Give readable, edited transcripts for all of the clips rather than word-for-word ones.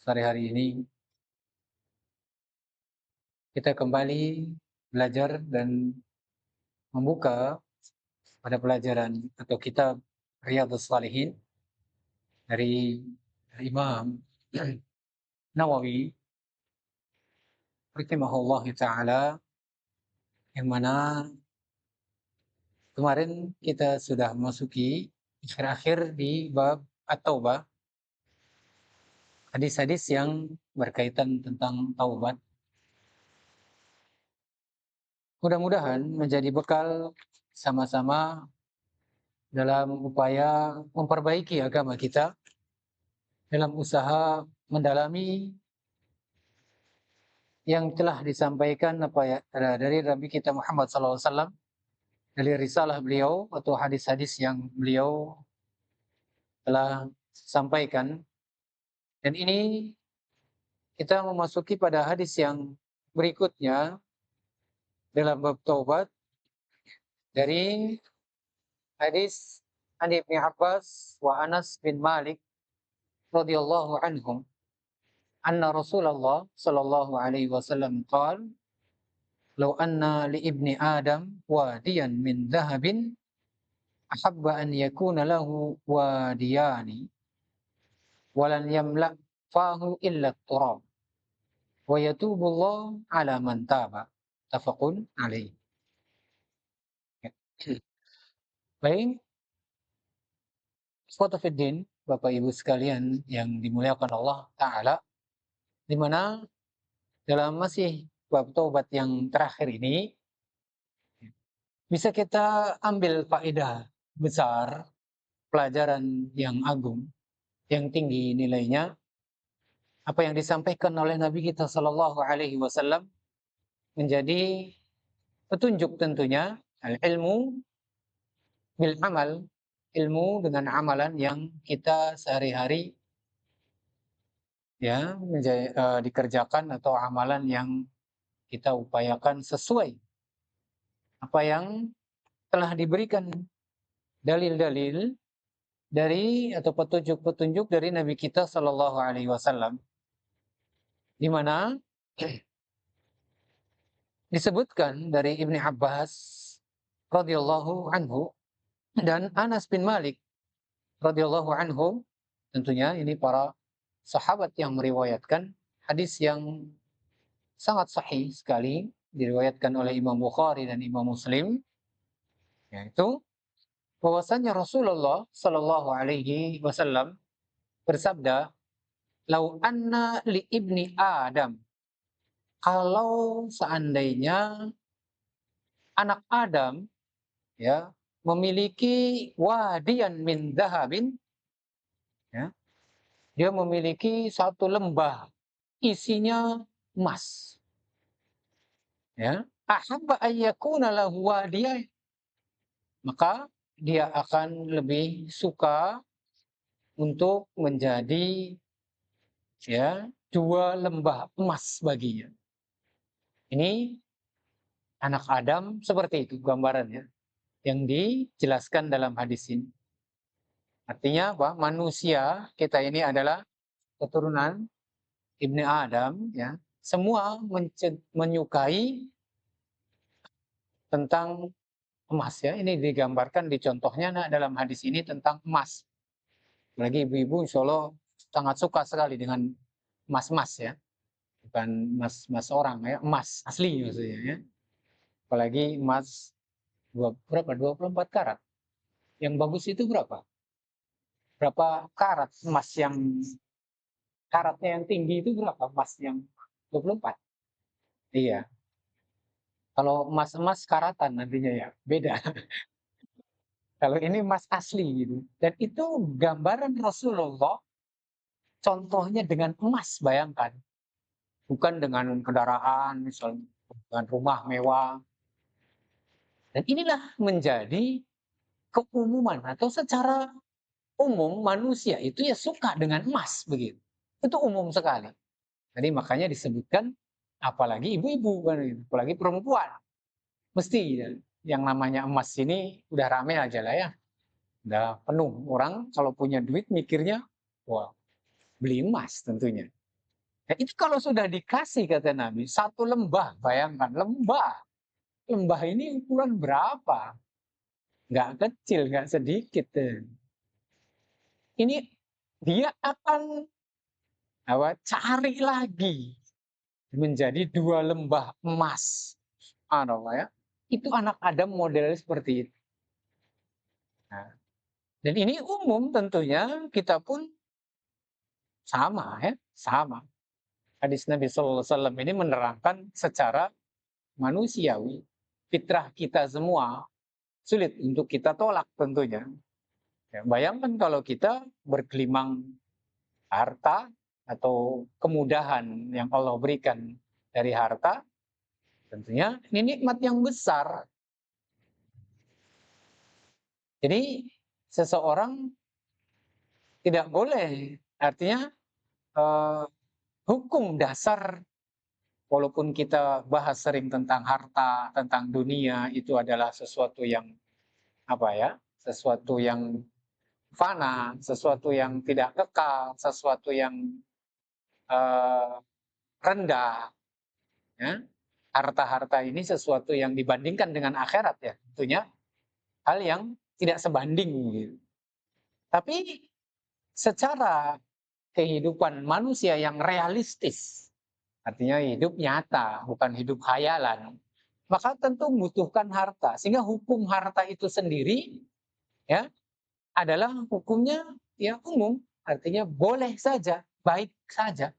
sore hari ini kita kembali belajar dan membuka pada pelajaran atau kitab Riyadhus Shalihin dari Imam Nawawi rahimahullah taala, yang mana kemarin kita sudah memasuki akhir-akhir di bab At-Taubah, hadis-hadis yang berkaitan tentang taubat. Mudah-mudahan menjadi bekal sama-sama dalam upaya memperbaiki agama kita, dalam usaha mendalami yang telah disampaikan dari Nabi kita Muhammad SAW, dari risalah beliau atau hadis-hadis yang beliau telah sampaikan. Dan ini kita memasuki pada hadis yang berikutnya dalam bab taubat, dari hadis an Ibnu Abbas wa Anas bin Malik radhiyallahu anhum anna Rasulullah sallallahu alaihi wasallam qala law anna li ibni Adam wadiyan min dhahabin ahabba an yakuna lahu wadiyani walan yamla fahu illa turab wa yatubu Allah ala man taba, tafaqun alaih. Baik, ikhwata fiddin, Bapak Ibu sekalian yang dimuliakan Allah Ta'ala, di mana dalam masih bab taubat yang terakhir ini bisa kita ambil faedah besar, pelajaran yang agung, yang tinggi nilainya, apa yang disampaikan oleh Nabi kita Shallallahu Alaihi Wasallam menjadi petunjuk tentunya. Al ilmu bil amal, ilmu dengan amalan yang kita sehari-hari ya dikerjakan, atau amalan yang kita upayakan sesuai apa yang telah diberikan dalil-dalil dari atau petunjuk-petunjuk dari Nabi kita Shallallahu Alaihi Wasallam, di mana disebutkan dari Ibnu Abbas radhiyallahu anhu dan Anas bin Malik radhiyallahu anhu. Tentunya ini para sahabat yang meriwayatkan hadis yang sangat sahih sekali, diriwayatkan oleh Imam Bukhari dan Imam Muslim, yaitu bahwasanya Rasulullah Shallallahu Alaihi Wasallam bersabda, "Lau anna li ibni Adam," kalau seandainya anak Adam ya memiliki wadian min dahabin, ya, dia memiliki satu lembah isinya emas, ya, ahabba ayyakuna lahu wadiyah, maka dia akan lebih suka untuk menjadi ya dua lembah emas baginya. Ini anak Adam seperti itu gambarannya yang dijelaskan dalam hadis ini. Artinya apa? Manusia kita ini adalah keturunan Ibni Adam, ya. Semua menyukai tentang emas, ya. Ini digambarkan di contohnya dalam hadis ini tentang emas. Lagi ibu-ibu insya Allah sangat suka sekali dengan emas-emas, ya. Bukan emas orang, ya, emas asli maksudnya, ya. Apalagi emas berapa? 24 karat. Yang bagus itu berapa? Berapa karat emas yang karatnya yang tinggi itu berapa? Emas yang 24. Iya. Kalau emas-emas karatan nantinya ya, beda. Kalau ini emas asli gitu. Dan itu gambaran Rasulullah, contohnya dengan emas, bayangkan. Bukan dengan kendaraan, misalnya dengan rumah mewah. Dan inilah menjadi keumuman atau secara umum manusia itu ya suka dengan emas begitu. Itu umum sekali. Jadi makanya disebutkan apalagi ibu-ibu kan, apalagi perempuan. Mesti ya, yang namanya emas ini udah rame aja lah ya. Udah penuh orang kalau punya duit mikirnya, wah, beli emas tentunya. Ya, itu kalau sudah dikasih kata Nabi, satu lembah, bayangkan lembah. Lembah ini ukuran berapa? Nggak kecil, nggak sedikit. Ini dia akan cari lagi menjadi 2 lembah emas. Subhanallah ya. Itu anak Adam modelnya seperti itu. Nah, dan ini umum tentunya kita pun sama ya, sama. Hadis Nabi SAW ini menerangkan secara manusiawi, fitrah kita semua sulit untuk kita tolak tentunya. Ya, bayangkan kalau kita bergelimang harta atau kemudahan yang Allah berikan dari harta, tentunya ini nikmat yang besar. Jadi seseorang tidak boleh, artinya eh, hukum dasar, walaupun kita bahas sering tentang harta, tentang dunia, itu adalah sesuatu yang sesuatu yang fana, sesuatu yang tidak kekal, sesuatu yang eh, rendah. Ya. Harta-harta ini sesuatu yang dibandingkan dengan akhirat ya, tentunya hal yang tidak sebanding. Gitu. Tapi secara kehidupan manusia yang realistis, artinya hidup nyata, bukan hidup khayalan, maka tentu membutuhkan harta. Sehingga hukum harta itu sendiri ya adalah hukumnya ya umum, artinya boleh saja, baik saja.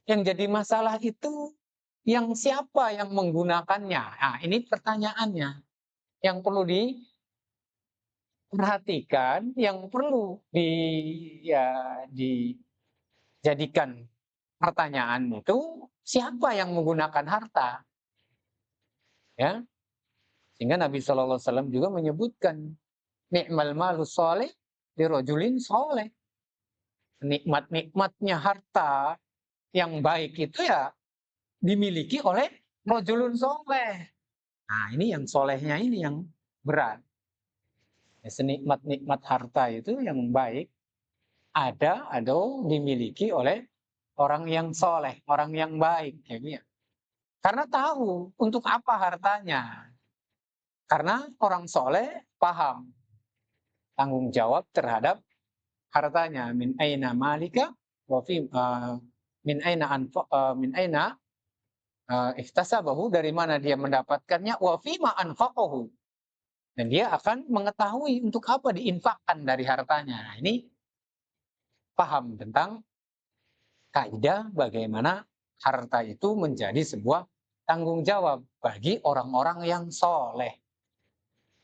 Yang jadi masalah itu yang siapa yang menggunakannya. Nah, ini pertanyaannya yang perlu diperhatikan, yang perlu dijadikan pertanyaan itu siapa yang menggunakan harta, ya. Sehingga Nabi SAW juga menyebutkan nikmal malu soleh dirojulin soleh. Nikmat-nikmatnya harta yang baik itu ya dimiliki oleh rojulun soleh. Nah ini yang solehnya ini yang berat. Ya, senikmat-nikmat harta itu yang baik ada atau dimiliki oleh orang yang soleh, orang yang baik. Ya. Karena tahu untuk apa hartanya. Karena orang soleh paham tanggung jawab terhadap hartanya. Min aina malika wa fi min aina min aina ihtasabahu, dari mana dia mendapatkannya, wa fima anfaqahu, dan dia akan mengetahui untuk apa diinfakkan dari hartanya. Nah, ini paham tentang kaidah bagaimana harta itu menjadi sebuah tanggung jawab bagi orang-orang yang soleh.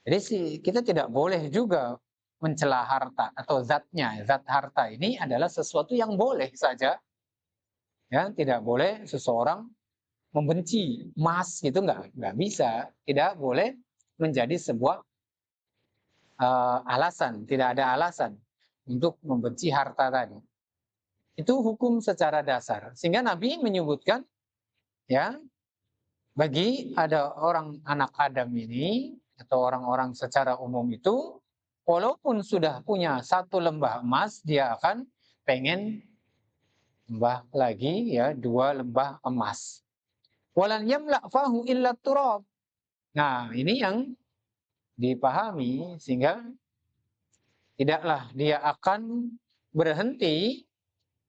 Jadi kita tidak boleh juga mencela harta atau zatnya. Zat harta ini adalah sesuatu yang boleh saja. Ya, tidak boleh seseorang membenci emas, gitu nggak bisa. Tidak boleh menjadi sebuah alasan, tidak ada alasan untuk membenci harta tadi. Itu hukum secara dasar. Sehingga Nabi menyebutkan ya, bagi ada orang anak Adam ini atau orang-orang secara umum itu, walaupun sudah punya 1 lembah emas, dia akan pengen tambah lagi ya 2 lembah emas. Walan yamla fahu illa turab. Nah, ini yang dipahami, sehingga tidaklah dia akan berhenti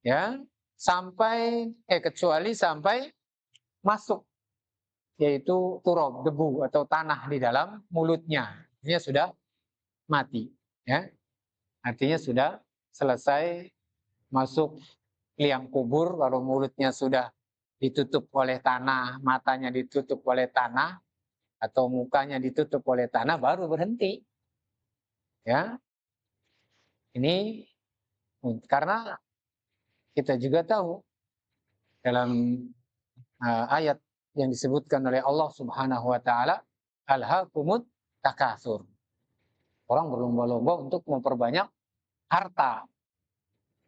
ya sampai kecuali sampai masuk, yaitu turab, debu atau tanah di dalam mulutnya. Dia sudah mati ya. Artinya sudah selesai masuk liang kubur, kalau mulutnya sudah ditutup oleh tanah, matanya ditutup oleh tanah, atau mukanya ditutup oleh tanah, baru berhenti. Ya, ini karena kita juga tahu dalam ayat yang disebutkan oleh Allah Subhanahu wa taala, alhaakumut takatsur. Orang berlomba-lomba untuk memperbanyak harta.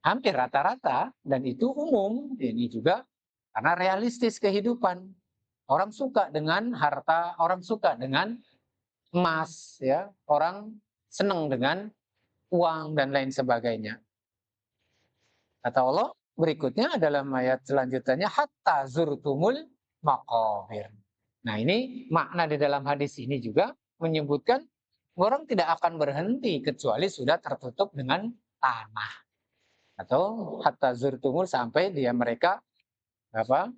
Hampir rata-rata, dan itu umum, ini juga karena realistis kehidupan. Orang suka dengan harta, orang suka dengan emas, ya. Orang senang dengan uang dan lain sebagainya. Kata Allah, berikutnya adalah ayat selanjutnya hatta zurtumul maqabir. Nah, ini makna di dalam hadis ini juga menyebutkan orang tidak akan berhenti kecuali sudah tertutup dengan tanah. Atau hatta zurtumul sampai mereka apa?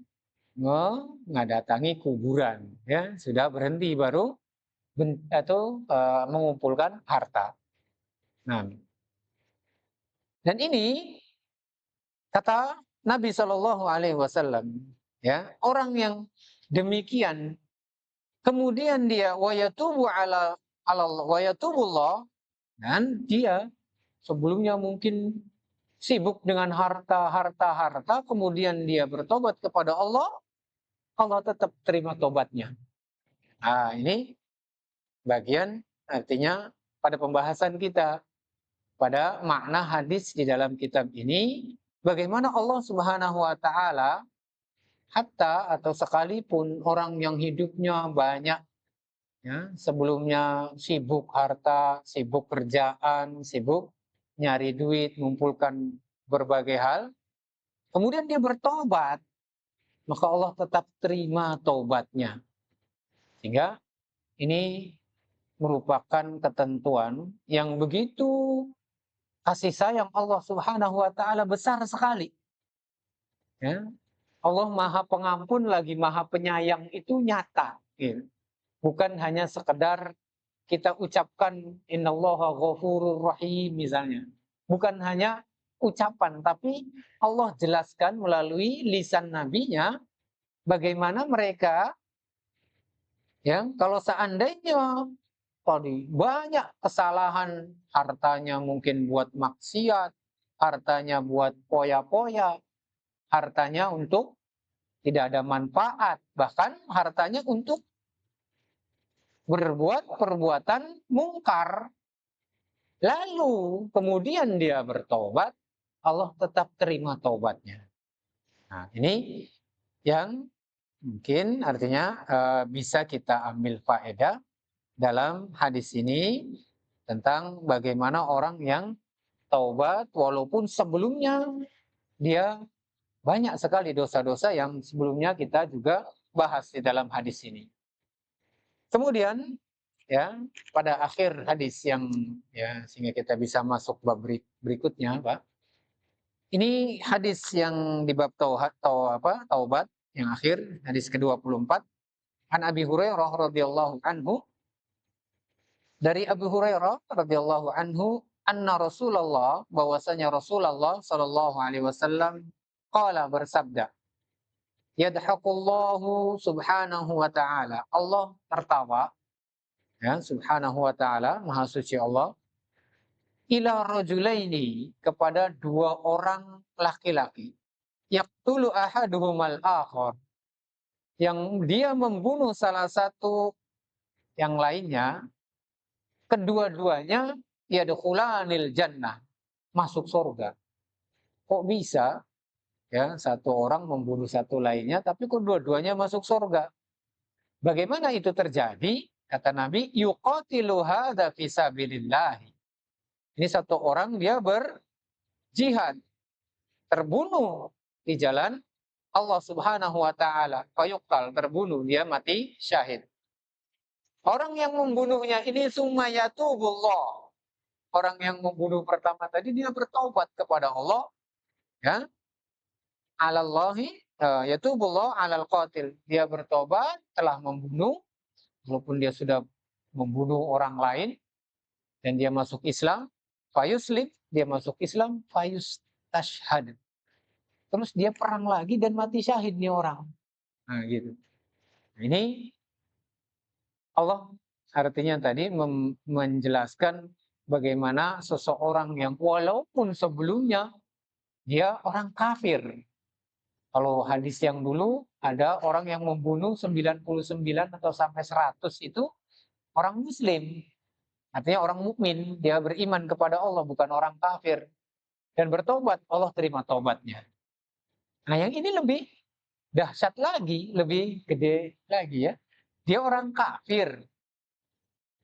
Mendatangi kuburan, ya, sudah berhenti baru mengumpulkan harta. Nah, dan ini kata Nabi Shallallahu Alaihi Wasallam, ya, orang yang demikian kemudian dia wayatubu ala wayatubullah, dan dia sebelumnya mungkin sibuk dengan harta, kemudian dia bertobat kepada Allah, Allah tetap terima tobatnya. Nah, ini bagian artinya pada pembahasan kita pada makna hadis di dalam kitab ini, bagaimana Allah Subhanahu wa taala hatta atau sekalipun orang yang hidupnya banyak, ya, sebelumnya sibuk harta, sibuk kerjaan, sibuk nyari duit, mengumpulkan berbagai hal, kemudian dia bertobat, maka Allah tetap terima taubatnya. Sehingga ini merupakan ketentuan yang begitu kasih sayang Allah Subhanahu wa taala besar sekali. Ya. Allah Maha Pengampun lagi Maha Penyayang itu nyata, gitu. Bukan hanya sekedar kita ucapkan innallaha ghafurur rahim misalnya. Bukan hanya ucapan, tapi Allah jelaskan melalui lisan nabinya bagaimana mereka, ya, kalau seandainya tadi banyak kesalahan, hartanya mungkin buat maksiat, hartanya buat poya-poya, hartanya untuk tidak ada manfaat, bahkan hartanya untuk berbuat perbuatan mungkar, lalu kemudian dia bertobat, Allah tetap terima taubatnya. Nah, ini yang mungkin artinya bisa kita ambil faedah dalam hadis ini tentang bagaimana orang yang taubat walaupun sebelumnya dia banyak sekali dosa-dosa yang sebelumnya kita juga bahas di dalam hadis ini. Kemudian, ya, pada akhir hadis yang, ya, sehingga kita bisa masuk bab berikutnya, Pak. Ini hadis yang di bab taubat yang akhir, hadis ke-24. An Abi Hurairah radhiyallahu anhu, dari Abu Hurairah radhiyallahu anhu, anna Rasulullah, bahwasanya Rasulullah sallallahu alaihi wasallam qala, bersabda, yadhaqullahu subhanahu wa ta'ala, Allah tertawa, ya, subhanahu wa ta'ala, maha suci Allah, ila rajulaini, kepada dua orang laki-laki, yaqtulu ahaduhumal akhar, yang dia membunuh salah satu yang lainnya, kedua-duanya yadkhulanil jannah, masuk surga. Kok bisa, ya, satu orang membunuh satu lainnya tapi kedua-duanya masuk surga? Bagaimana itu terjadi? Kata Nabi, yuqatilu hadza fi sabilillah. Ini satu orang dia berjihad, terbunuh di jalan Allah Subhanahu wa taala, fayuqtal, terbunuh, dia mati syahid. Orang yang membunuhnya ini sumayatubullah. Orang yang membunuh pertama tadi dia bertaubat kepada Allah, ya. Alallahi yatubullah alal qatil. Dia bertobat telah membunuh, walaupun dia sudah membunuh orang lain, dan dia masuk Islam, fayuslim, dia masuk Islam, fayustashhad. Terus dia perang lagi dan mati syahid nih orang. Nah, gitu. Ini Allah artinya tadi menjelaskan bagaimana seseorang yang walaupun sebelumnya dia orang kafir. Kalau hadis yang dulu ada orang yang membunuh 99 atau sampai 100 itu orang muslim. Artinya orang mukmin, dia beriman kepada Allah, bukan orang kafir. Dan bertobat, Allah terima tobatnya. Nah, yang ini lebih dahsyat lagi, lebih gede lagi, ya. Dia orang kafir,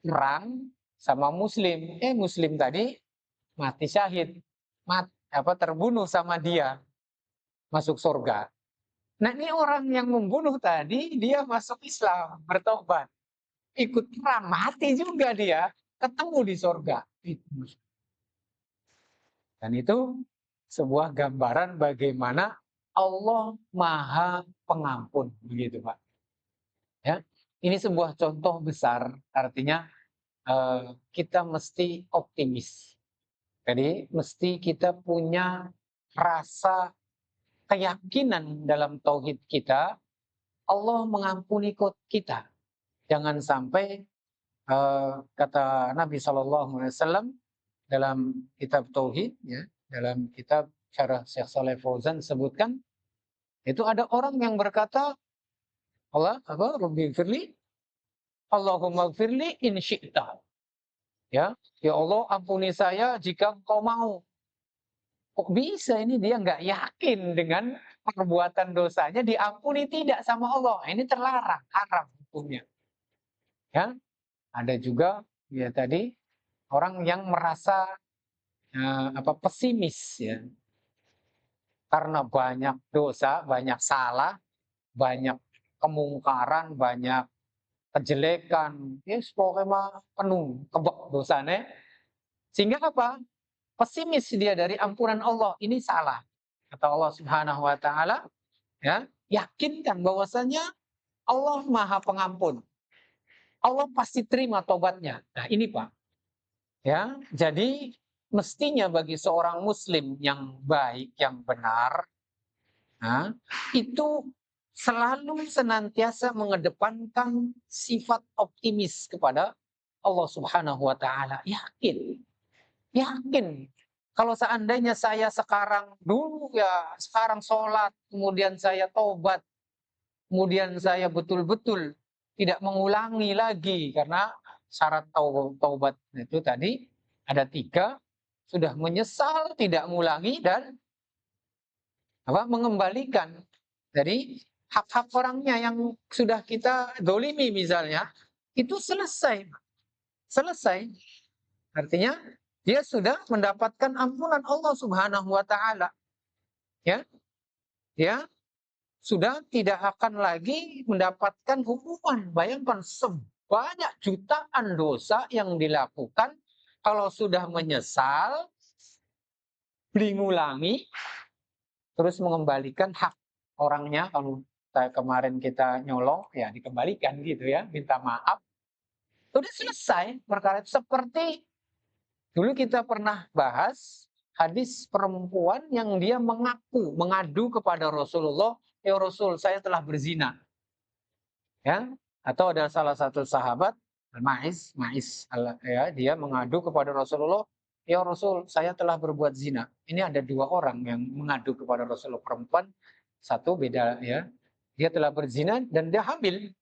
perang sama muslim. Muslim tadi mati syahid, terbunuh sama dia. masuk surga. Nah, ini orang yang membunuh tadi, dia masuk Islam, bertobat. Ikut perang, mati juga dia, ketemu di surga. Dan itu sebuah gambaran bagaimana Allah Maha Pengampun, begitu Pak. Ya, ini sebuah contoh besar, artinya kita mesti optimis. Jadi mesti kita punya rasa keyakinan dalam tauhid kita, Allah mengampuni kita. Jangan sampai kata Nabi SAW dalam kitab tauhid, ya, dalam kitab Syarah Syekh Saleh Fauzan sebutkan, itu ada orang yang berkata, Rabbi firli, Allahumma firli in syi'ta. Ya Allah ampuni saya jika engkau mau. Kok bisa ini dia nggak yakin dengan perbuatan dosanya diampuni tidak sama Allah. Ini terlarang, haram hukumnya. Ya, ada juga ya tadi orang yang merasa pesimis ya. Karena banyak dosa, banyak salah, banyak kemungkaran, banyak kejelekan, ya pokoknya penuh kebak dosanya. Sehingga apa? Pesimis dia dari ampunan Allah. Ini salah. Kata Allah Subhanahu wa taala, ya, yakinkan bahwasanya Allah Maha Pengampun. Allah pasti terima tobatnya. Nah, ini Pak. Ya, jadi mestinya bagi seorang muslim yang baik, yang benar, nah, itu selalu senantiasa mengedepankan sifat optimis kepada Allah Subhanahu wa taala. Yakin. Yakin. Kalau seandainya saya sekarang sholat, kemudian saya tobat, kemudian saya betul-betul tidak mengulangi lagi, karena syarat taubat itu tadi ada 3, sudah menyesal, tidak mengulangi, dan mengembalikan. Jadi hak-hak orangnya yang sudah kita dolimi misalnya, itu selesai. Artinya dia sudah mendapatkan ampunan Allah Subhanahu wa taala. Ya. Dia sudah tidak akan lagi mendapatkan hukuman. Bayangkan sebanyak jutaan dosa yang dilakukan, kalau sudah menyesal, mengulangi, terus mengembalikan hak orangnya. Kalau kemarin kita nyolong, ya dikembalikan gitu ya, minta maaf. Sudah selesai perkara itu. Seperti dulu kita pernah bahas hadis perempuan yang dia mengadu kepada Rasulullah, ya Rasul, saya telah berzina. Ya, atau ada salah satu sahabat, Ma'is, ya, dia mengadu kepada Rasulullah, ya Rasul, saya telah berbuat zina. Ini ada 2 orang yang mengadu kepada Rasulullah, perempuan, satu beda ya. Dia telah berzina dan dia hamil.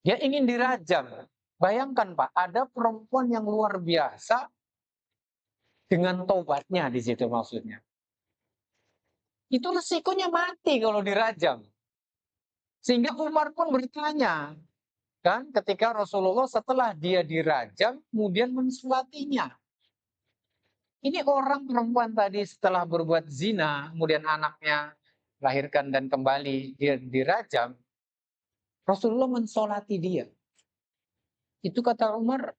Dia ingin dirajam. Bayangkan Pak, ada perempuan yang luar biasa dengan tobatnya di situ maksudnya. Itu resikonya mati kalau dirajam. Sehingga Umar pun bertanya, kan, ketika Rasulullah setelah dia dirajam, kemudian mensulatinya. Ini orang perempuan tadi setelah berbuat zina, kemudian anaknya lahirkan dan kembali dia dirajam, Rasulullah mensolati dia. Itu kata Umar,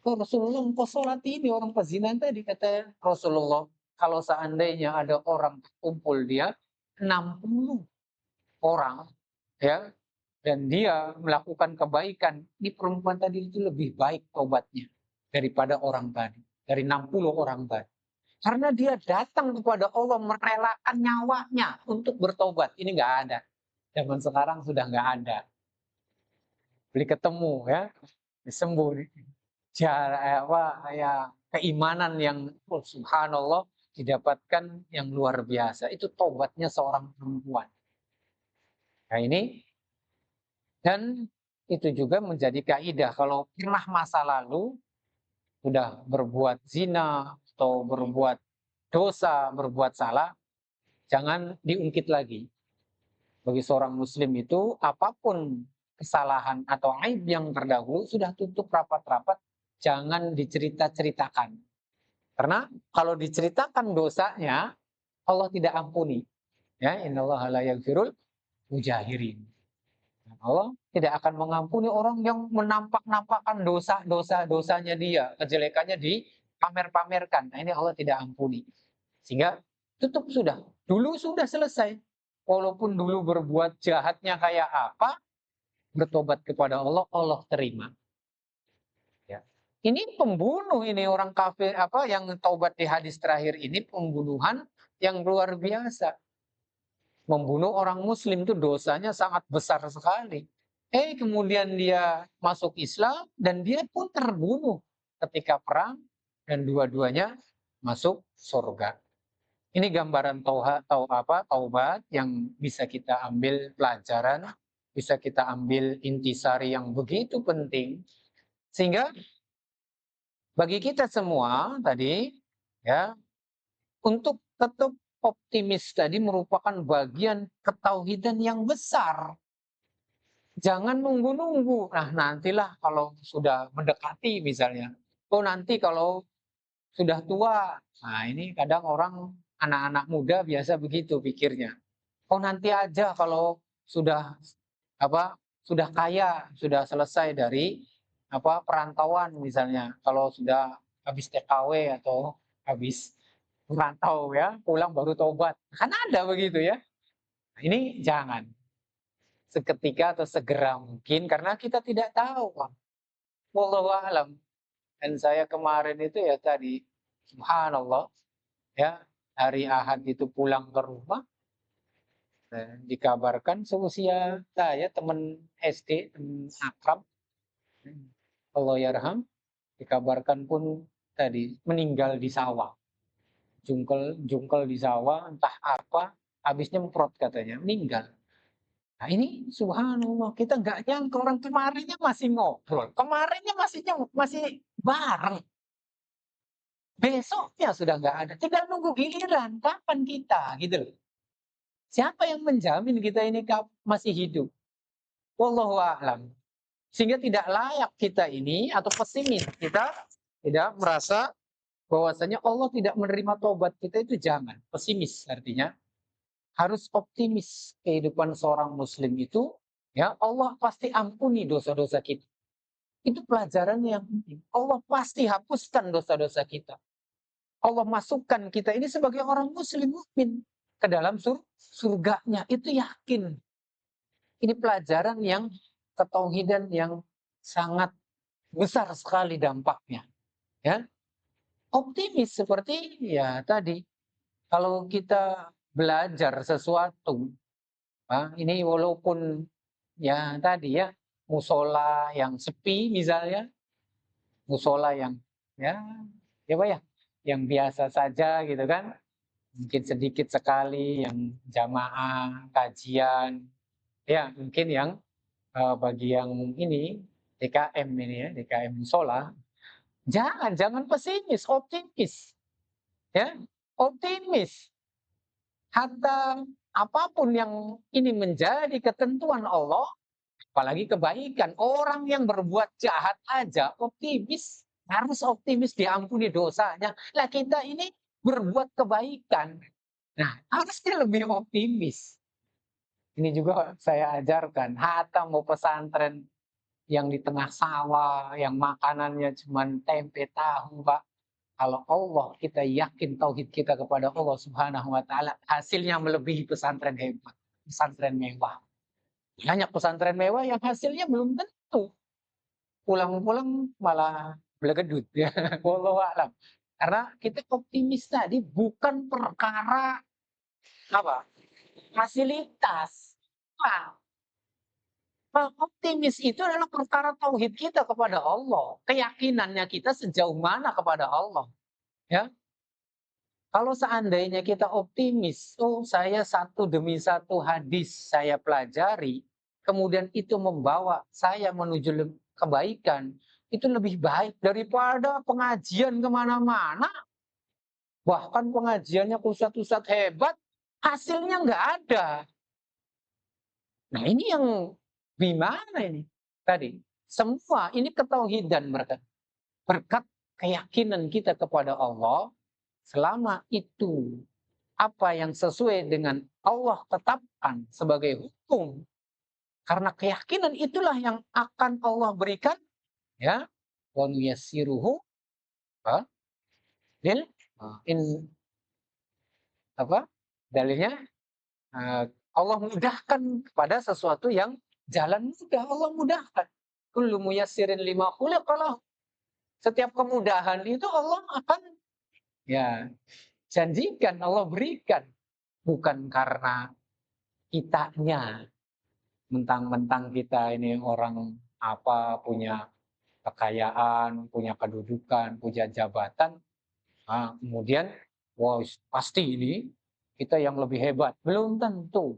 kok Rasulullah engkau solati ini orang pezina tadi? Kata Rasulullah, kalau seandainya ada orang kumpul dia 60 orang, ya, dan dia melakukan kebaikan, ini perempuan tadi itu lebih baik tobatnya daripada orang tadi, dari 60 orang tadi. Karena dia datang kepada Allah merelakan nyawanya untuk bertobat. Ini nggak ada. Zaman sekarang sudah nggak ada. Beli ketemu ya, sembuh. Keimanan yang subhanallah didapatkan yang luar biasa. Itu tobatnya seorang perempuan. Nah ini, dan itu juga menjadi kaidah, kalau pernah masa lalu sudah berbuat zina atau berbuat dosa, berbuat salah, jangan diungkit lagi. Bagi seorang muslim itu, apapun kesalahan atau aib yang terdahulu sudah tutup rapat-rapat, jangan dicerita-ceritakan. Karena kalau diceritakan dosanya, Allah tidak ampuni. Ya, innallaha la yaghfirul mujahirin. Allah tidak akan mengampuni orang yang menampak-nampakkan dosanya dia, kejelekannya dipamer-pamerkan. Nah, ini Allah tidak ampuni. Sehingga tutup sudah. Dulu sudah selesai. Walaupun dulu berbuat jahatnya kayak apa, bertobat kepada Allah, Allah terima. Ya. Ini pembunuh, ini orang kafir apa yang taubat di hadis terakhir ini, pembunuhan yang luar biasa. Membunuh orang muslim itu dosanya sangat besar sekali. Kemudian dia masuk Islam dan dia pun terbunuh ketika perang dan dua-duanya masuk surga. Ini gambaran taubat yang bisa kita ambil pelajaran, bisa kita ambil intisari yang begitu penting. Sehingga bagi kita semua tadi, ya, untuk tetap optimis tadi merupakan bagian ketauhidan yang besar. Jangan nunggu-nunggu. Nah, nantilah kalau sudah mendekati misalnya. Oh, nanti kalau sudah tua. Nah, ini kadang orang anak-anak muda biasa begitu pikirnya. Oh, nanti aja kalau sudah sudah kaya, sudah selesai dari perantauan misalnya. Kalau sudah habis TKW atau habis merantau ya, pulang baru tobat. Kan ada begitu ya. Nah, ini jangan seketika atau segera mungkin karena kita tidak tahu, Pak. Wallahu a'lam. Dan saya kemarin itu ya tadi, subhanallah, ya, hari Ahad itu pulang ke rumah, dikabarkan seusia saya, teman SD, teman akrab, Allah yarham, dikabarkan pun tadi meninggal di sawah. Jungkel di sawah, entah apa, habis nyemprot katanya, meninggal. Nah ini subhanallah, kita nggak nyangka orang kemarinnya masih ngobrol, kemarinnya masih bareng. Besoknya sudah nggak ada, tinggal nunggu giliran, kapan kita, gitu loh. Siapa yang menjamin kita ini masih hidup? Wallahu a'lam. Sehingga tidak layak kita ini atau pesimis, kita tidak merasa bahwasanya Allah tidak menerima tobat kita, itu jangan. Pesimis artinya harus optimis. Kehidupan seorang muslim itu, ya, Allah pasti ampuni dosa-dosa kita. Itu pelajarannya yang penting. Allah pasti hapuskan dosa-dosa kita. Allah masukkan kita ini sebagai orang muslim mukmin ke dalam surganya. Itu yakin. Ini pelajaran yang ketauhidan yang sangat besar sekali dampaknya. Ya, optimis seperti ya tadi. Kalau kita belajar sesuatu, ini walaupun ya tadi ya, musola yang sepi misalnya, musola yang ya Pak ya, yang biasa saja gitu kan, mungkin sedikit sekali yang jamaah kajian, ya mungkin yang bagi yang ini DKM ini ya, DKM musola, jangan pesimis, optimis, ya, optimis. Hatta apapun yang ini menjadi ketentuan Allah, apalagi kebaikan. Orang yang berbuat jahat aja optimis, harus optimis diampuni dosanya. Lah kita ini berbuat kebaikan. Nah, harusnya lebih optimis. Ini juga saya ajarkan. Hatta mau pesantren yang di tengah sawah, yang makanannya cuma tempe tahu, Pak. Kalau Allah, kita yakin tauhid kita kepada Allah Subhanahu wa taala, hasilnya melebihi pesantren hebat, pesantren mewah. Banyak pesantren mewah yang hasilnya belum tentu. Pulang-pulang malah belegedut ya. Wallahu a'lam. Karena kita optimis tadi bukan perkara apa? Fasilitas. Optimis itu adalah perkara tauhid kita kepada Allah. Keyakinannya kita sejauh mana kepada Allah. Ya, kalau seandainya kita optimis, oh saya satu demi satu hadis saya pelajari, kemudian itu membawa saya menuju kebaikan, itu lebih baik daripada pengajian kemana-mana. Bahkan pengajiannya pusat-pusat hebat, hasilnya nggak ada. Nah ini yang gimana ini? Tadi, semua ini ketauhidan mereka. Berkat keyakinan kita kepada Allah, selama itu apa yang sesuai dengan Allah tetapkan sebagai hukum, karena keyakinan itulah yang akan Allah berikan, ya, wa nuyassiruhu lil in apa dalilnya, Allah mudahkan kepada sesuatu yang jalan mudah, Allah mudahkan. Kullu muyassirin lima khuliqa. Setiap kemudahan itu Allah akan, ya, janjikan, Allah berikan. Bukan karena kitanya, mentang-mentang kita ini orang apa, punya kekayaan, punya kedudukan, punya jabatan, kemudian wah pasti ini kita yang lebih hebat. Belum tentu.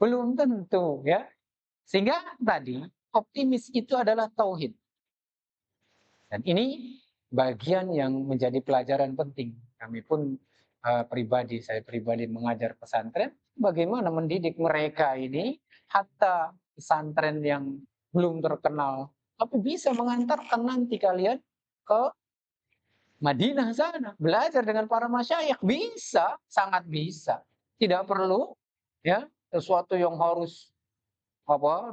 Belum tentu, ya. Sehingga tadi optimis itu adalah tauhid. Dan ini bagian yang menjadi pelajaran penting. Kami pun saya pribadi mengajar pesantren, bagaimana mendidik mereka ini, hatta pesantren yang belum terkenal, tapi bisa mengantarkan nanti kalian ke Madinah sana, belajar dengan para masyayikh. Bisa, sangat bisa. Tidak perlu, ya, sesuatu yang harus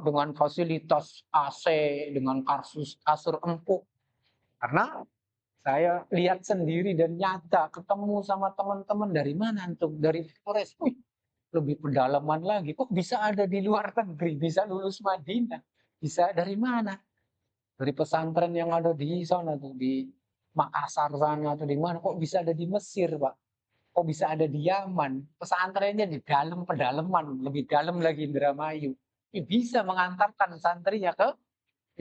dengan fasilitas AC, dengan kasur empuk. Karena saya lihat sendiri dan nyata, ketemu sama teman-teman dari mana antum? Dari Flores. Wih, lebih pedalaman lagi. Kok bisa ada di luar negeri, bisa lulus Madinah? Bisa dari mana? Dari pesantren yang ada di sana tuh, di Makassar sana atau di mana? Kok bisa ada di Mesir, Pak? Kok bisa ada di Yaman? Pesantrennya di dalam pedalaman, lebih dalam lagi Indramayu. Bisa mengantarkan santrinya ke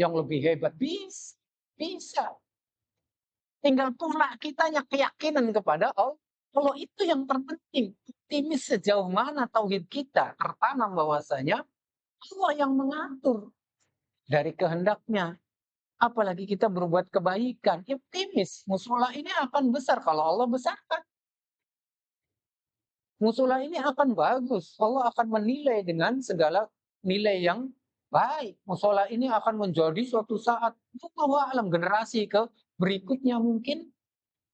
yang lebih hebat. Bisa. Bisa. Tinggal pula kitanya keyakinan kepada Allah. Kalau itu yang terpenting, optimis sejauh mana tauhid kita tertanam bahwasanya Allah yang mengatur dari kehendaknya. Apalagi kita berbuat kebaikan, optimis. Musola ini akan besar kalau Allah besarkan. Musola ini akan bagus. Allah akan menilai dengan segala nilai yang baik. Musola ini akan menjadi suatu saat, Allah alam, generasi ke berikutnya mungkin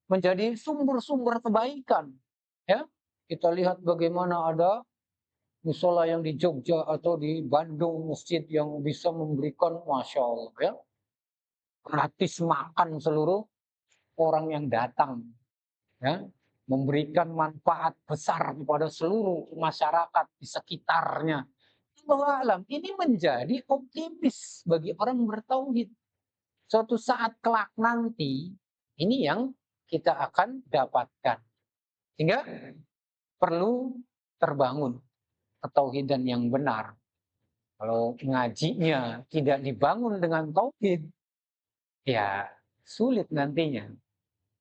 menjadi sumber-sumber kebaikan. Ya, kita lihat bagaimana ada musola yang di Jogja atau di Bandung, masjid yang bisa memberikan, masya Allah, ya, gratis makan seluruh orang yang datang, ya, memberikan manfaat besar kepada seluruh masyarakat di sekitarnya. Allah alam, ini menjadi optimis bagi orang bertauhid. Suatu saat kelak nanti, ini yang kita akan dapatkan. Sehingga perlu terbangun ketauhidan yang benar. Kalau ngajinya tidak dibangun dengan tauhid, ya sulit nantinya.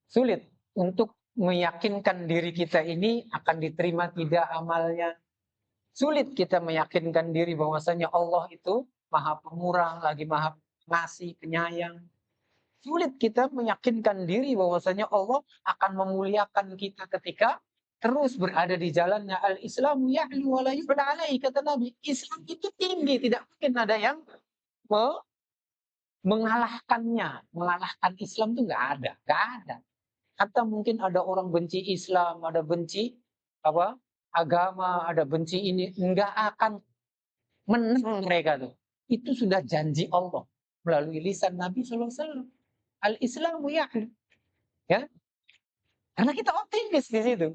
Sulit untuk meyakinkan diri kita ini akan diterima tidak amalnya. Sulit kita meyakinkan diri bahwasanya Allah itu Maha Pemurah, lagi Maha Pengasih, Penyayang. Sulit kita meyakinkan diri bahwasanya Allah akan memuliakan kita ketika terus berada di jalannya. Al-Islamu ya'lu wa la yu'la alaihi, kata Nabi. Islam itu tinggi, tidak mungkin ada yang mengalahkannya. Mengalahkan Islam itu nggak ada, nggak ada. Atau mungkin ada orang benci Islam, ada benci agama, ada benci ini, nggak akan menang mereka tuh. Itu sudah janji Allah melalui lisan Nabi SAW. Al-Islamu ya'lu. Ya, karena kita optimis di situ.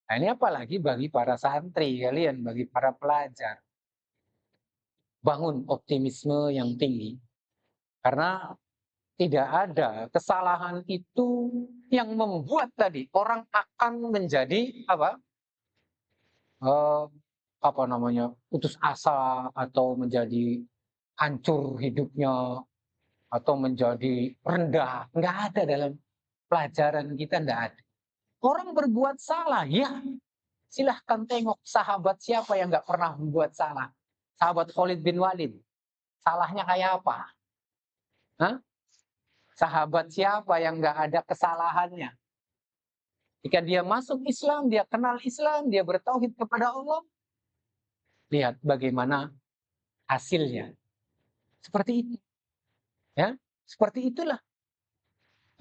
Nah, ini apalagi bagi para santri kalian, bagi para pelajar. Bangun optimisme yang tinggi. Karena tidak ada kesalahan itu yang membuat tadi orang akan menjadi putus asa atau menjadi hancur hidupnya atau menjadi rendah. Nggak ada dalam pelajaran kita, nggak ada. Orang berbuat salah, ya silahkan tengok sahabat siapa yang nggak pernah membuat salah. Sahabat Khalid bin Walid, salahnya kayak apa? Hah? Sahabat siapa yang nggak ada kesalahannya? Jika dia masuk Islam, dia kenal Islam, dia bertauhid kepada Allah, lihat bagaimana hasilnya. Seperti itu. Ya, seperti itulah.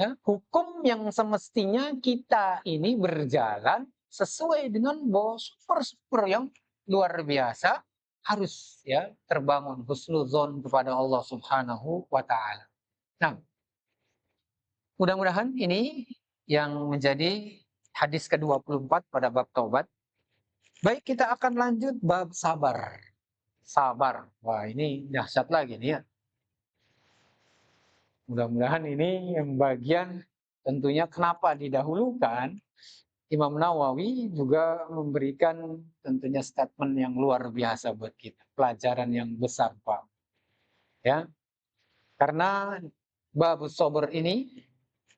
Ya, hukum yang semestinya kita ini berjalan sesuai dengan bahwa super yang luar biasa harus ya terbangun husnuzon kepada Allah Subhanahu wa taala. Nah, mudah-mudahan ini yang menjadi hadis ke-24 pada bab taubat. Baik, kita akan lanjut bab sabar. Sabar. Wah, ini dahsyat lagi nih ya. Mudah-mudahan ini yang bagian tentunya kenapa didahulukan. Imam Nawawi juga memberikan tentunya statement yang luar biasa buat kita. Pelajaran yang besar, Pak. Ya. Karena bab sabar ini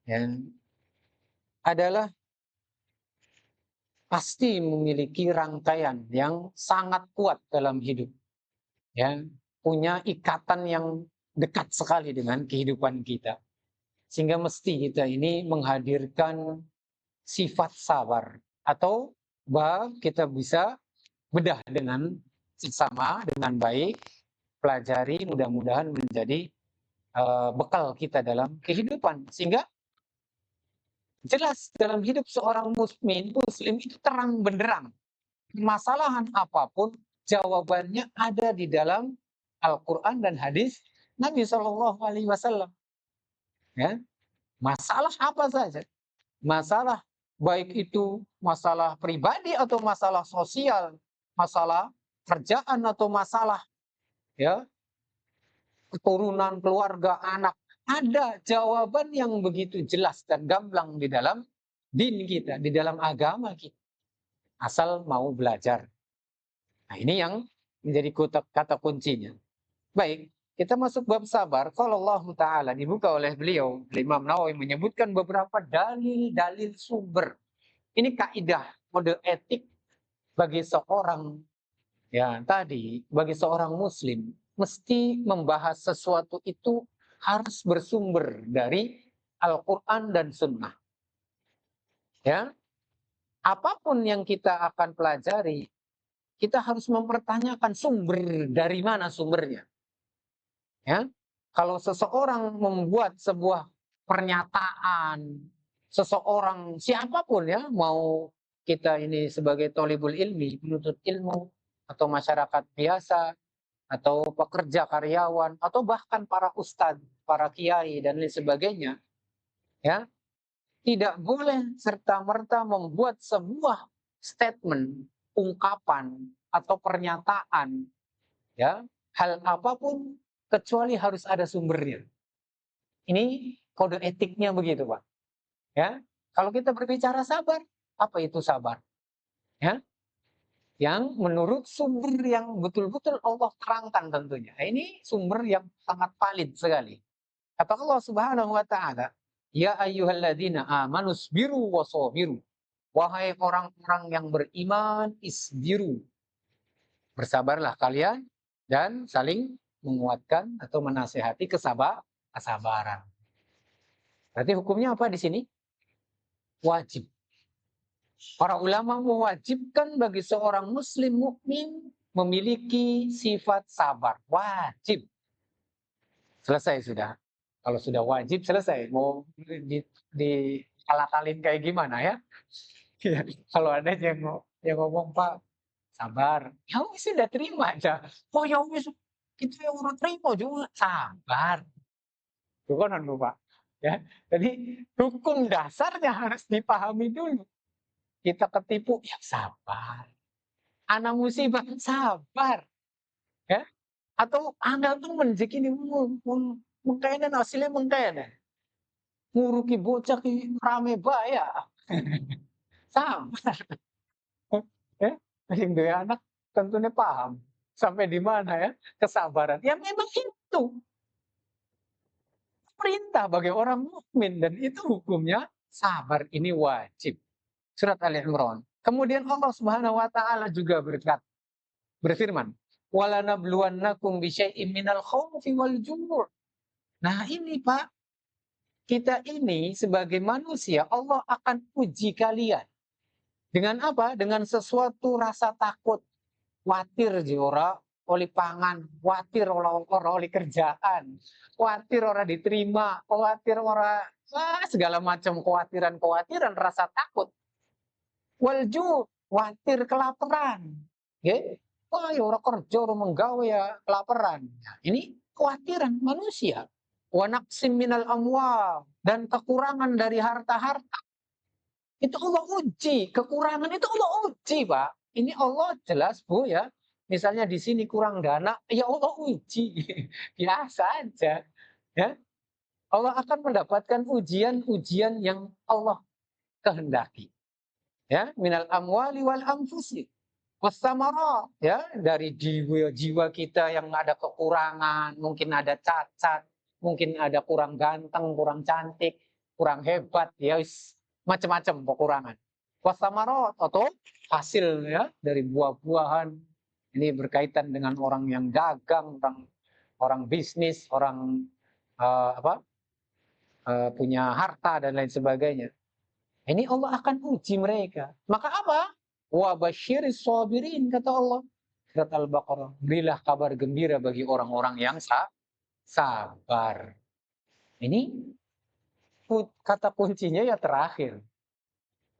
ya, adalah pasti memiliki rangkaian yang sangat kuat dalam hidup. Ya, punya ikatan yang dekat sekali dengan kehidupan kita. Sehingga mesti kita ini menghadirkan sifat sabar. Atau kita bisa bedah dengan sesama, dengan baik, pelajari, mudah-mudahan menjadi bekal kita dalam kehidupan. Sehingga jelas dalam hidup seorang muslim itu terang benderang. Permasalahan apapun, jawabannya ada di dalam Al-Quran dan hadis Nabi SAW. Ya, masalah apa saja, masalah baik itu masalah pribadi atau masalah sosial, masalah kerjaan atau masalah ya keturunan, keluarga, anak, ada jawaban yang begitu jelas dan gamblang di dalam din kita, di dalam agama kita, asal mau belajar. Nah, ini yang menjadi kata kuncinya. Baik, kita masuk bab sabar. Kalau Allah Ta'ala dibuka oleh beliau, Imam Nawawi menyebutkan beberapa dalil-dalil sumber. Ini kaidah kode etik bagi seorang bagi seorang muslim mesti membahas sesuatu itu harus bersumber dari Al-Quran dan Sunnah. Ya, apapun yang kita akan pelajari, kita harus mempertanyakan sumber, dari mana sumbernya. Ya, kalau seseorang membuat sebuah pernyataan, seseorang siapapun ya, mau kita ini sebagai tholibul ilmi, penuntut ilmu, atau masyarakat biasa, atau pekerja karyawan, atau bahkan para ustadz, para kiai dan lain sebagainya, ya tidak boleh serta-merta membuat sebuah statement, ungkapan atau pernyataan, ya hal apapun kecuali harus ada sumbernya. Ini kode etiknya begitu, Pak. Ya, kalau kita berbicara sabar, apa itu sabar? Ya, yang menurut sumber yang betul-betul Allah terangkan tentunya. Ini sumber yang sangat valid sekali. Kata Allah Subhanahu wa taala, "Ya ayyuhalladzina amanu sabiru wasabiru." Wahai orang-orang yang beriman, isbiru. Bersabarlah kalian dan saling menguatkan atau menasihati kesabaran. Berarti hukumnya apa di sini? Wajib. Para ulama mewajibkan bagi seorang muslim mukmin memiliki sifat sabar. Wajib. Selesai sudah. Kalau sudah wajib selesai. Mau dikalak-kalin kayak gimana ya? Kalau ada yang ngomong, Pak, sabar. Ya wis sudah terima aja. Oh ya wis, kita yang orang terima juga sabar. Itu kan Pak. Ya. Jadi hukum dasarnya harus dipahami dulu. Kita ketipu, ya sabar. Anak musibah, sabar. Ya. Atau Anda tuh menjekini mengkainan hasilnya mengkainan. Nguruki bocah ki rame baya. Sabar. Ya, yang dua anak tentunya paham sampai di mana ya kesabaran. Ya memang itu perintah bagi orang mukmin dan itu hukumnya sabar ini wajib. Surat Ali Imran. Kemudian Allah Subhanahu wa taala juga berfirman, "Walanabluwannakum bisyai'im minal khaufi wal ju'." Nah, ini Pak, kita ini sebagai manusia Allah akan uji kalian. Dengan apa? Dengan sesuatu rasa takut, khawatir ora oleh pangan, khawatir ora oleh kerjaan, khawatir ora diterima, khawatir ora segala macam kekhawatiran rasa takut. Walju, khawatir kelaparan. Nggih. Wah, ya ora kerja, ora menggawe ya kelaparan. Nah, ini kekhawatiran manusia. Wa naqsim minal amwal, dan kekurangan dari harta-harta. Itu Allah uji, kekurangan itu Allah uji, Pak. Ini Allah jelas, Bu ya. Misalnya di sini kurang dana, ya Allah uji. Biasa aja, ya. Allah akan mendapatkan ujian-ujian yang Allah kehendaki. Ya, minal amwali wal anfusi wasamarat, ya, dari jiwa kita yang ada kekurangan, mungkin ada cacat, mungkin ada kurang ganteng, kurang cantik, kurang hebat, ya macam-macam kekurangan. Wasamarat atau hasil ya dari buah-buahan. Ini berkaitan dengan orang yang dagang, orang bisnis, orang punya harta dan lain sebagainya. Ini Allah akan uji mereka. Maka apa? Wa basyiris sabirin, kata Allah. Surat Al-Baqarah. Berilah kabar gembira bagi orang-orang yang sabar. Ini kata kuncinya ya terakhir.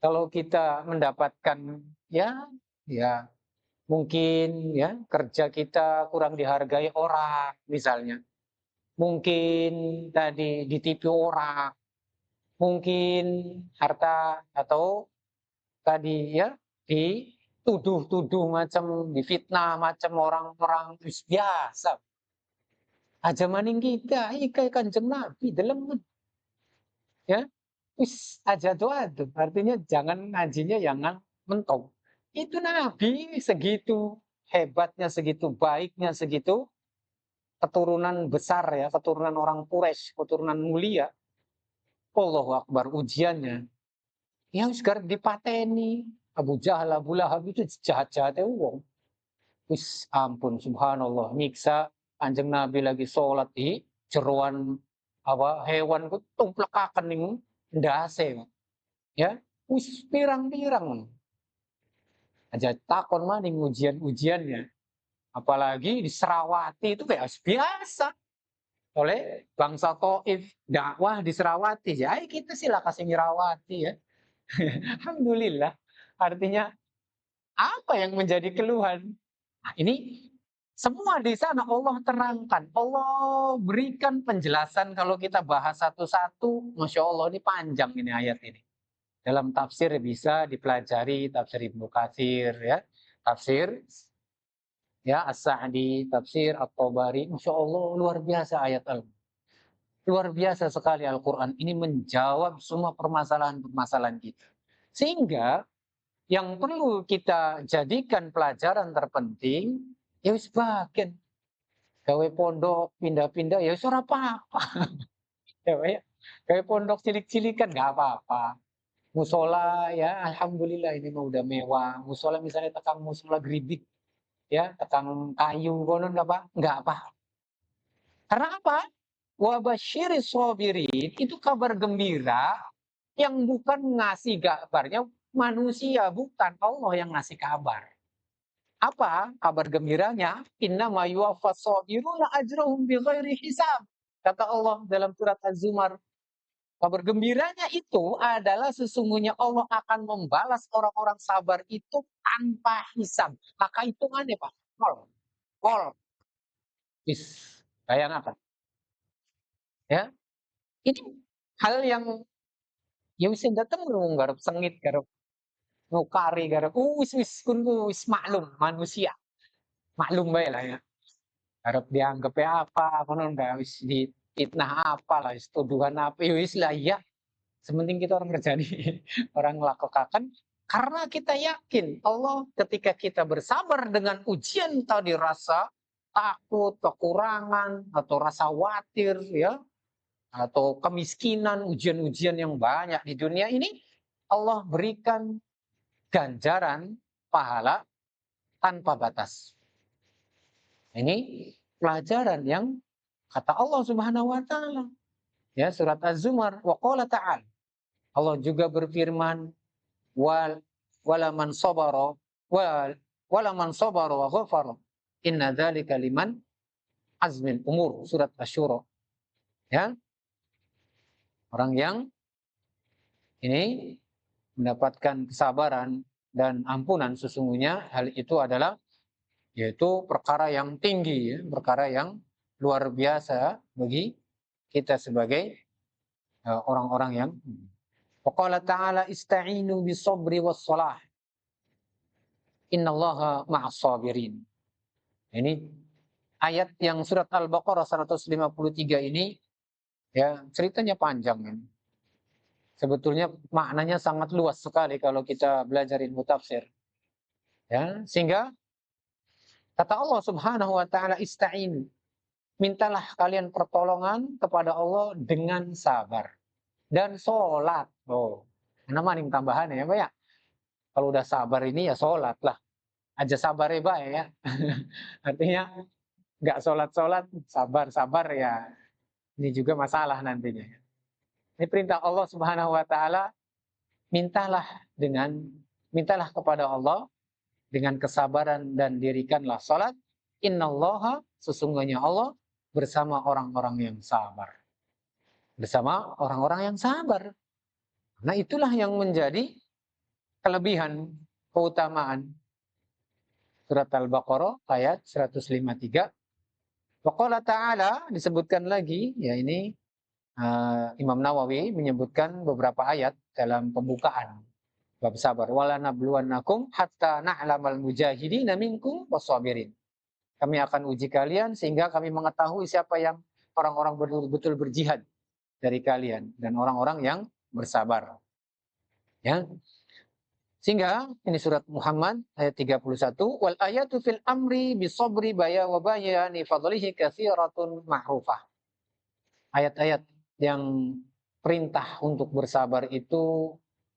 Kalau kita mendapatkan ya mungkin ya kerja kita kurang dihargai orang misalnya. Mungkin tadi ditipu orang. Mungkin harta atau tadi ya dituduh-tuduh macam difitnah macam orang-orang biasa aja maning kita ikai Kanjeng Nabi dalam ya wis aja doa tuh artinya jangan ngajinya jangan mentok itu Nabi segitu hebatnya segitu baiknya segitu keturunan besar ya keturunan orang Quraisy keturunan mulia Allahu Akbar ujiannya yang sekarang dipateni Abu Jahal, Abu Lahab itu jahat-jahatnya wong. Wis ampun subhanallah nyiksa Kanjeng Nabi lagi sholat di jeroan hewan ku tumplekaken ning ndase. Ya, wis pirang-pirang. Aja takon maning ujian-ujiannya. Apalagi di Serawati itu kayak biasa. Oleh bangsa Taif dakwah di Serawati. Ya kita sila kasih nyirawati ya. Alhamdulillah. Artinya apa yang menjadi keluhan? Nah, ini semua di sana Allah terangkan. Allah berikan penjelasan kalau kita bahas satu-satu. Masya Allah ini panjang ini ayat ini. Dalam tafsir bisa dipelajari tafsir Ibnu Katsir ya. Tafsir ya As-Sa'di, tafsir At-Tabari. Masya Allah luar biasa ayat Al-Quran. Luar biasa sekali Al-Quran. Ini menjawab semua permasalahan-permasalahan kita. Sehingga yang perlu kita jadikan pelajaran terpenting, ya wis bagian. Gawe pondok, pindah-pindah, ya wis ora apa-apa. Ya, gawe pondok cilik-cilikan nggak apa-apa. Musola ya, alhamdulillah ini mah udah mewah. Musola misalnya tekang musola geridik, ya tekang kayu konon nggak apa. Karena apa? Wabasyiris sabirin itu kabar gembira yang bukan ngasih kabarnya manusia, bukan Allah yang ngasih kabar. Apa kabar gembiranya? Inna ma yuwaffas sabiruna ajrahum bighairi hisab. Kata Allah dalam surat Az-Zumar. Kabar gembiranya itu adalah sesungguhnya Allah akan membalas orang-orang sabar itu tanpa hisab. Maka hitungannya Pak, nol. Nol. Is, bayang apa? Ya, ini hal yang ya wis dateng garap sengit garap ngukari garap wis kun wis maklum manusia. Maklum bae lah ya. Harap dianggapnya apa, konon nggak wis difitnah apa lah, tuduhan apa, ya wis lah iya. Sementing kita orang kerjani, orang melakukan karena kita yakin Allah ketika kita bersabar dengan ujian tadi rasa takut, kekurangan atau rasa khawatir ya atau kemiskinan, ujian-ujian yang banyak di dunia ini Allah berikan ganjaran pahala tanpa batas. Ini pelajaran yang kata Allah Subhanahu wa taala. Ya, surat Az-Zumar wa qala ta'ala. Allah juga berfirman wala man sabara wala man sabara wa ghafara. Inna dzalika liman azmin umur, surat Asy-Syura. Ya. Orang yang ini mendapatkan kesabaran dan ampunan, sesungguhnya hal itu adalah yaitu perkara yang tinggi, ya, perkara yang luar biasa bagi kita sebagai orang-orang yang Waqala ta'ala ista'inu bis-sabri was-shalah. Innallaha ma'as sabirin. Ini ayat yang surat Al-Baqarah 153 ini ya ceritanya panjang ya. Sebetulnya maknanya sangat luas sekali kalau kita belajar ilmu tafsir. Ya, sehingga kata Allah Subhanahu wa taala ista'in. Mintalah kalian pertolongan kepada Allah dengan sabar dan sholat. Oh, nama nih tambahan ya, Pak ya. Kalau udah sabar ini ya sholat lah. Aja sabar ya, Pak ya. Artinya nggak sholat-sholat, sabar-sabar ya. Ini juga masalah nantinya. Ini perintah Allah Subhanahu wa taala, mintalah mintalah kepada Allah dengan kesabaran dan dirikanlah salat. Innallaha, sesungguhnya Allah bersama orang-orang yang sabar. Bersama orang-orang yang sabar. Nah, itulah yang menjadi kelebihan, keutamaan surat Al-Baqarah ayat 153. Waqala ta'ala, disebutkan lagi, ya ini Imam Nawawi menyebutkan beberapa ayat dalam pembukaan bab sabar. Wala nabluwannakum hatta na'lamal mujahidina minkum wassabirin. Kami akan uji kalian sehingga kami mengetahui siapa yang orang-orang betul-betul berjihad dari kalian dan orang-orang yang bersabar. Ya. Sehingga ini surat Muhammad ayat 31, wal ayatu fil amri bisabri baya wa bayani fadlihi katsiratun ma'rufah. Ayat-ayat yang perintah untuk bersabar itu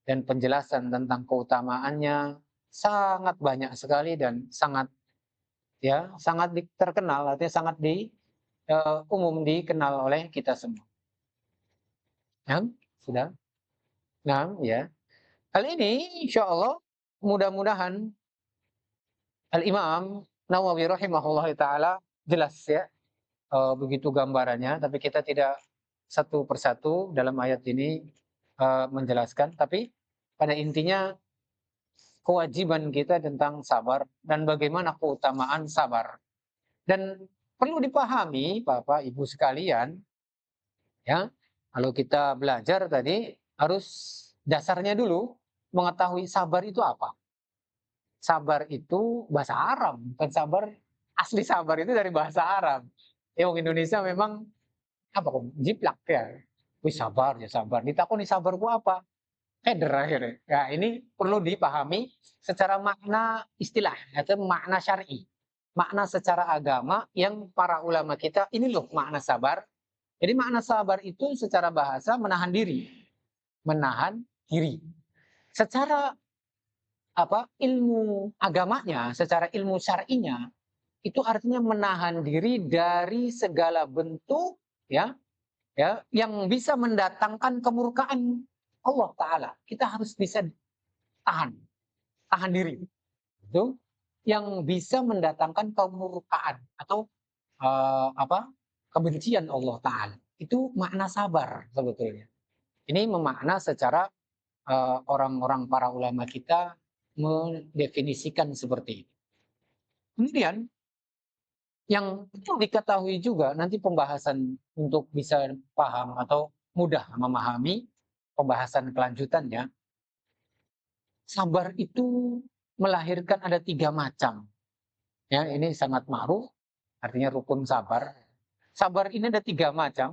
dan penjelasan tentang keutamaannya sangat banyak sekali dan sangat terkenal, artinya sangat umum dikenal oleh kita semua. Ya, sudah. Nah, ya. Hal ini insya Allah mudah-mudahan Al-Imam Nawawi rahimahullah ta'ala jelas ya begitu gambarannya, tapi kita tidak satu persatu dalam ayat ini menjelaskan, tapi pada intinya kewajiban kita tentang sabar dan bagaimana keutamaan sabar. Dan perlu dipahami Bapak Ibu sekalian, ya, kalau kita belajar tadi harus dasarnya dulu mengetahui sabar itu apa. Sabar itu bahasa Arab, bukan sabar asli, sabar itu dari bahasa Arab. Ya, orang Indonesia memang apa kok jiplak ya. Wih sabar ya sabar. Ditakoni sabar ku apa? Keder akhirnya. Ya, ini perlu dipahami secara makna istilah atau makna syar'i. Makna secara agama yang para ulama kita, ini loh makna sabar. Jadi makna sabar itu secara bahasa menahan diri. Menahan diri. Secara ilmu agamanya, secara ilmu syar'inya, itu artinya menahan diri dari segala bentuk ya yang bisa mendatangkan kemurkaan Allah Ta'ala. Kita harus bisa tahan diri. Itu yang bisa mendatangkan kemurkaan atau kebencian Allah Ta'ala. Itu makna sabar sebetulnya. Ini memakna secara orang-orang para ulama kita mendefinisikan seperti itu. Kemudian yang perlu diketahui juga nanti pembahasan untuk bisa paham atau mudah memahami pembahasan kelanjutannya, sabar itu melahirkan ada 3 macam. Ya, ini sangat ma'ruf, artinya rukun sabar. Sabar ini ada 3 macam.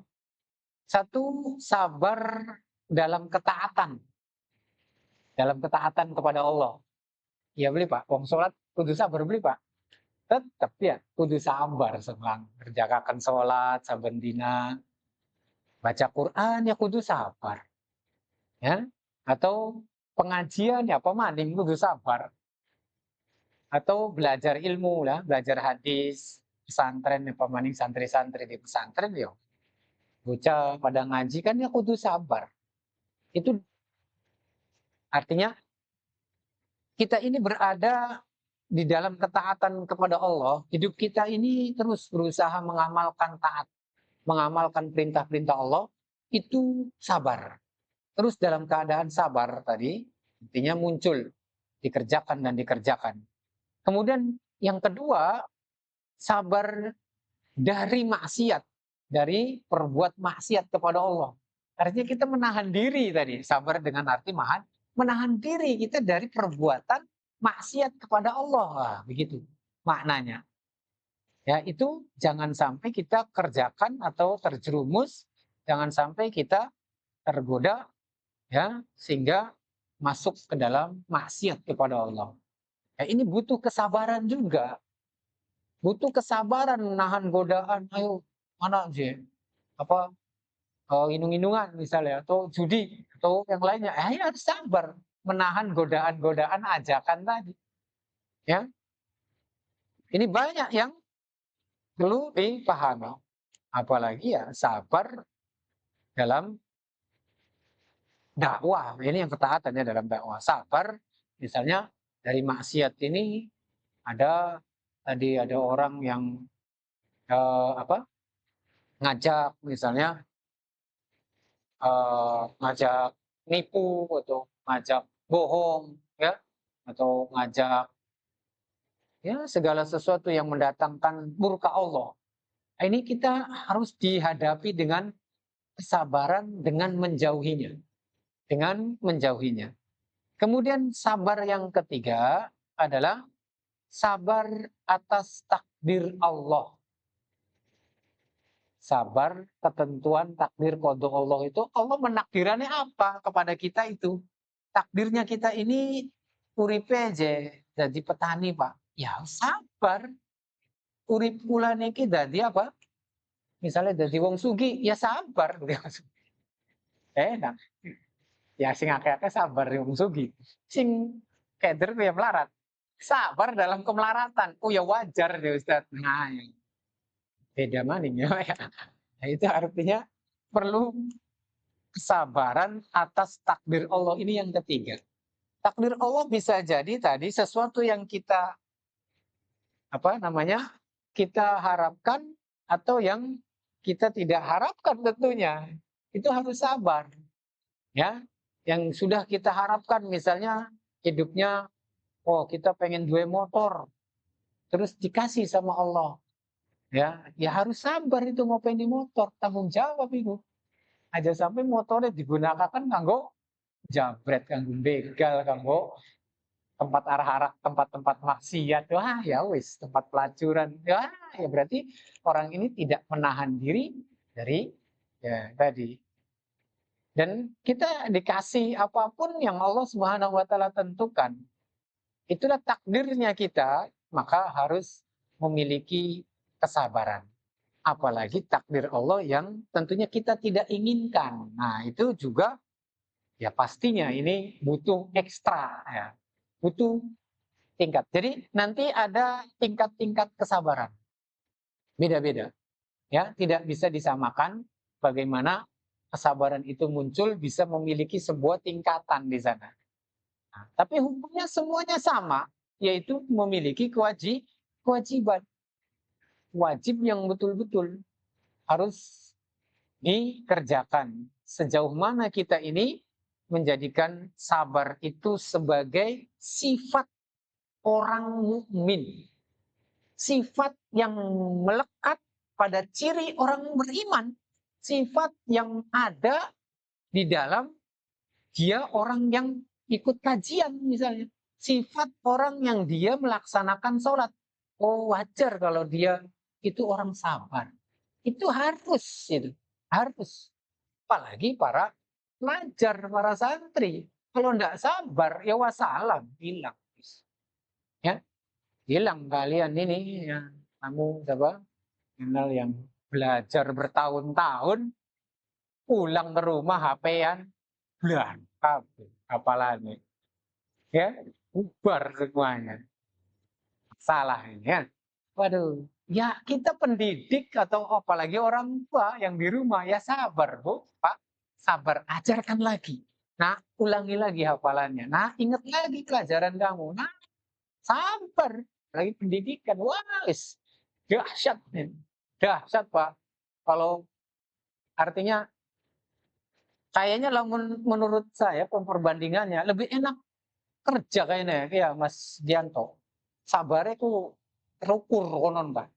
Satu, sabar dalam ketaatan. Dalam ketaatan kepada Allah. Ya beli Pak, wong sholat kudu sabar beli Pak. Tetap ya, kudu sabar selang. Kerjakan sholat, saben dina. Baca Quran ya kudu sabar. Ya, atau pengajian ya pemaning kudu sabar. Atau belajar ilmu lah, belajar hadis, pesantren ya pemaning santri-santri di pesantren ya. Bocah pada ngaji kan ya kudu sabar. Itu artinya kita ini berada di dalam ketaatan kepada Allah, hidup kita ini terus berusaha mengamalkan taat, mengamalkan perintah-perintah Allah, itu sabar. Terus dalam keadaan sabar tadi, Artinya muncul, dikerjakan dan dikerjakan. Kemudian yang kedua, sabar dari maksiat, dari perbuat maksiat kepada Allah. Artinya kita menahan diri tadi, sabar dengan arti menahan diri kita dari perbuatan maksiat kepada Allah. Nah, begitu maknanya. Ya, itu jangan sampai kita kerjakan atau terjerumus, jangan sampai kita tergoda ya sehingga masuk ke dalam maksiat kepada Allah. Ya, ini butuh kesabaran juga. Butuh kesabaran menahan godaan. Ayo, mana aja? Apa inung-inungan misalnya atau judi atau yang lainnya. Harus sabar menahan godaan-godaan ajakan tadi. Ya. Ini banyak yang perlu dipahami. Apalagi ya sabar dalam dakwah. Ini yang ketaatannya dalam dakwah. Sabar misalnya dari maksiat ini ada tadi ada orang yang ngajak misalnya ngajak nipu atau ngajak bohong ya atau ngajak ya segala sesuatu yang mendatangkan murka Allah. Ini kita harus dihadapi dengan kesabaran dengan menjauhinya. Dengan menjauhinya. Kemudian sabar yang ketiga adalah sabar atas takdir Allah. Sabar ketentuan takdir qada Allah itu Allah menakdirannya apa kepada kita itu. Takdirnya kita ini uripe aja jadi petani Pak. Ya sabar. Urip kula niki dadi apa? Misalnya dadi wong sugih, ya sabar. Enak. Ya sing akeh-akeh sabar wong sugih. Sing keder ya melarat. Sabar dalam kemelaratan. Oh ya wajar ya Ustaz. Nah, beda maning ya. Nah, itu artinya perlu kesabaran atas takdir Allah. Ini yang ketiga. Takdir Allah bisa jadi tadi sesuatu yang kita kita harapkan atau yang kita tidak harapkan tentunya. Itu harus sabar. Ya. Yang sudah kita harapkan misalnya hidupnya kita pengen dua motor. Terus dikasih sama Allah. Ya harus sabar itu mau pengen di motor, tanggung jawab itu. Aja sampai motornya digunakan kanggo jabret, kanggo begal, kanggo tempat arah-arah tempat-tempat maksiat. Wah, ya wis, tempat pelacuran. Ya berarti orang ini tidak menahan diri dari ya tadi. Dan kita dikasih apapun yang Allah Subhanahu wa taala tentukan. Itulah takdirnya kita, maka harus memiliki kesabaran. Apalagi takdir Allah yang tentunya kita tidak inginkan. Nah, itu juga ya pastinya ini butuh ekstra ya. Butuh tingkat. Jadi nanti ada tingkat-tingkat kesabaran. Beda-beda. Ya, tidak bisa disamakan bagaimana kesabaran itu muncul bisa memiliki sebuah tingkatan di sana. Nah, tapi hukumnya semuanya sama, yaitu memiliki kewajiban. Wajib yang betul-betul harus dikerjakan. Sejauh mana kita ini menjadikan sabar itu sebagai sifat orang mukmin. Sifat yang melekat pada ciri orang beriman. Sifat yang ada di dalam dia orang yang ikut kajian misalnya. Sifat orang yang dia melaksanakan sholat. Oh wajar kalau dia itu orang sabar. Itu harus. Harus. Apalagi para pelajar, para santri. Kalau tidak sabar, ya wassalam. Hilang. Ya, hilang kalian ini. Ya, kamu kenal yang belajar bertahun-tahun, pulang ke rumah HP-an, belan, apalagi. Ya, bubar semuanya. Salah ini ya. Waduh, ya kita pendidik atau apalagi orang tua yang di rumah ya sabar Bu, Pak, sabar, ajarkan lagi. Nah, ulangi lagi hafalannya. Nah, ingat lagi pelajaran kamu. Nah, sabar. Lagi pendidikan, wah, dahsyat nih. Dahsyat Pak. Kalau artinya kayaknya lah menurut saya perbandingannya lebih enak kerja kayaknya ya Mas Dianto. Sabare ku terukur konon Pak.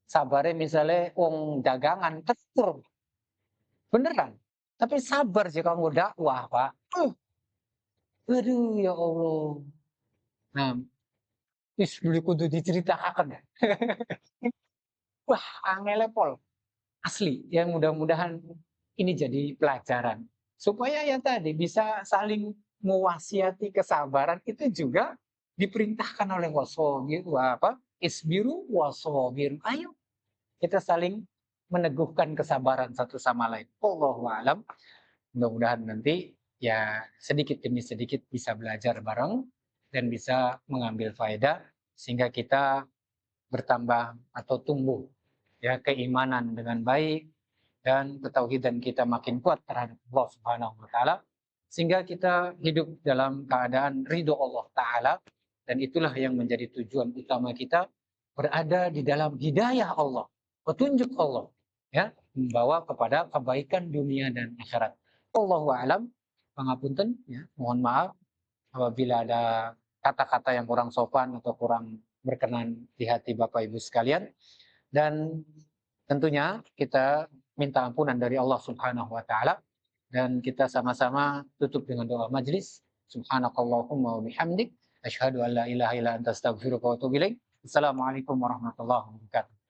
Sabare misalnya wong dagangan terukur beneran. Tapi sabar sih kamu dakwah Pak. Aduh ya Allah. Nah, wis beli kudu diceritakan ya. Wah, angele pol. Asli. Ya mudah-mudahan ini jadi pelajaran. Supaya ya tadi bisa saling mewasiati kesabaran itu juga diperintahkan oleh wassobir apa? Isbiru wassobir. Ayo kita saling meneguhkan kesabaran satu sama lain. Wallahu a'lam. Mudah-mudahan nanti ya sedikit demi sedikit bisa belajar bareng dan bisa mengambil faedah sehingga kita bertambah atau tumbuh ya keimanan dengan baik dan ketauhidan kita makin kuat terhadap Allah Subhanahu wa taala sehingga kita hidup dalam keadaan ridho Allah taala dan itulah yang menjadi tujuan utama kita berada di dalam hidayah Allah, petunjuk Allah ya, membawa kepada kebaikan dunia dan akhirat. Allahu a'lam. Pangapunten ya, mohon maaf apabila ada kata-kata yang kurang sopan atau kurang berkenan di hati Bapak Ibu sekalian. Dan tentunya kita minta ampunan dari Allah Subhanahu wa taala dan kita sama-sama tutup dengan doa majelis. Subhanakallahumma wa bihamdik asyhadu an la ilaha illa anta astaghfiruka wa atubu ilaik. Assalamualaikum warahmatullahi wabarakatuh.